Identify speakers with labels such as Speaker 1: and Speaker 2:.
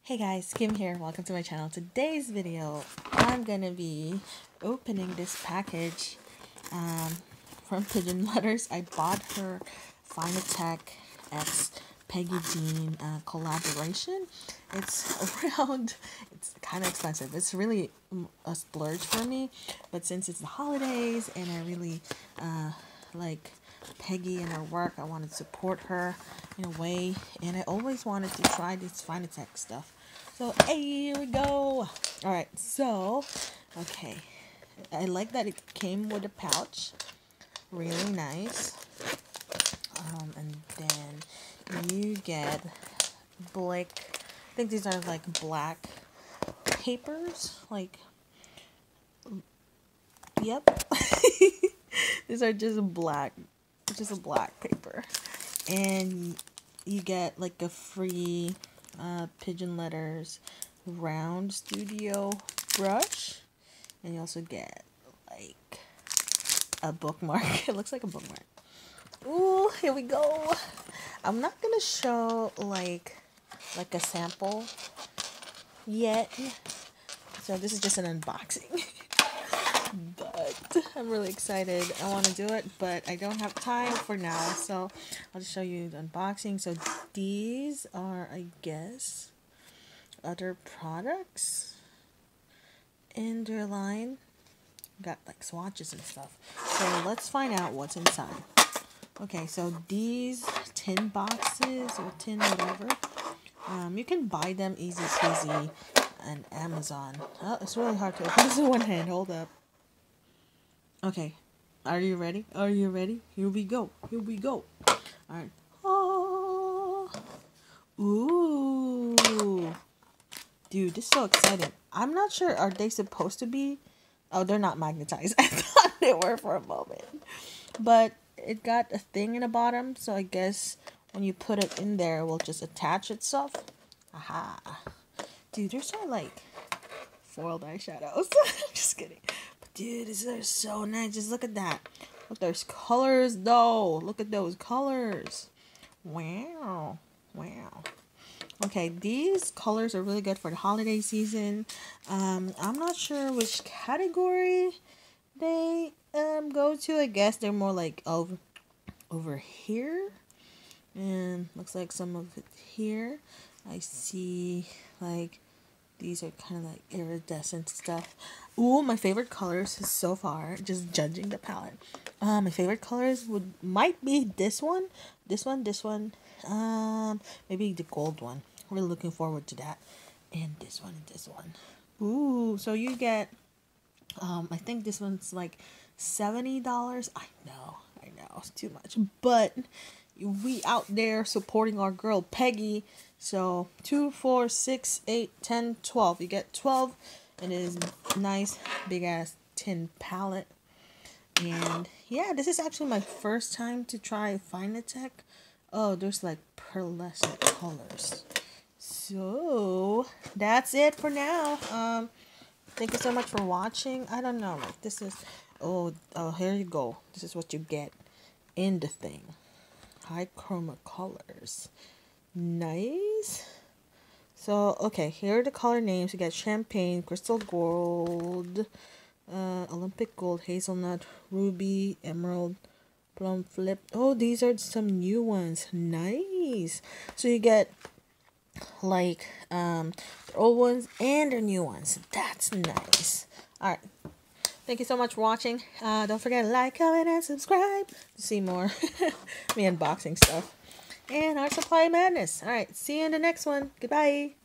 Speaker 1: Hey guys, Kim here. Welcome to my channel. Today's video, I'm gonna be opening this package from Pigeon. I bought her Finetec X Peggy Jean collaboration. It's kind of expensive. It's really a splurge for me, but since it's the holidays and I really like Peggy and her work, I wanted to support her in a way, and I always wanted to try this Finetec stuff. So here we go. Alright, so okay, I like that it came with a pouch, really nice. And then you get black, I think these are like black papers, like, yep. These are just a black paper, and you get like a free Pigeon Letters round studio brush, and you also get like a bookmark. It looks like a bookmark. Ooh, here we go. I'm not gonna show like a sample yet, so this is just an unboxing. But I'm really excited. I want to do it, but I don't have time for now, so I'll just show you the unboxing. So these are, I guess, other products in their line. Got like swatches and stuff. So let's find out what's inside. Okay, so these tin boxes or tin whatever, you can buy them easy peasy on Amazon. Oh, it's really hard to open this with one hand. Hold up. Okay, are you ready? Are you ready? Here we go. Here we go. Alright. Oh. Ooh. Dude, this is so exciting. I'm not sure, are they supposed to be? Oh, they're not magnetized. I thought they were for a moment. But it got a thing in the bottom, so I guess when you put it in there, it will just attach itself. Aha. Dude, there's so like foiled eyeshadows. I'm just kidding. Dude, these are so nice. Just look at that. Look, there's colors though. Look at those colors. Wow. Wow. Okay, these colors are really good for the holiday season. I'm not sure which category they go to. I guess they're more like over here. And looks like some of it here. I see like these are kind of like iridescent stuff. Ooh, my favorite colors so far, just judging the palette. My favorite colors might be this one, maybe the gold one. Really looking forward to that. And this one. Ooh, so you get, I think this one's like $70. I know, it's too much. But we out there supporting our girl Peggy. So 2, 4, 6, 8, 10, 12. You get 12. It is nice big ass tin palette. And yeah, this is actually my first time to try Finetec. Oh, there's like pearlescent colors. So that's it for now. Thank you so much for watching. I don't know, like this is, oh here you go. This is what you get in the thing. High chroma colors. Nice. So okay, here are the color names. You get champagne, crystal gold, Olympic gold, hazelnut, ruby, emerald, plum flip. Oh, these are some new ones. Nice. So you get like the old ones and the new ones. That's nice. Alright, thank you so much for watching. Don't forget to like, comment, and subscribe to see more me unboxing stuff and our supply madness. Alright, see you in the next one. Goodbye.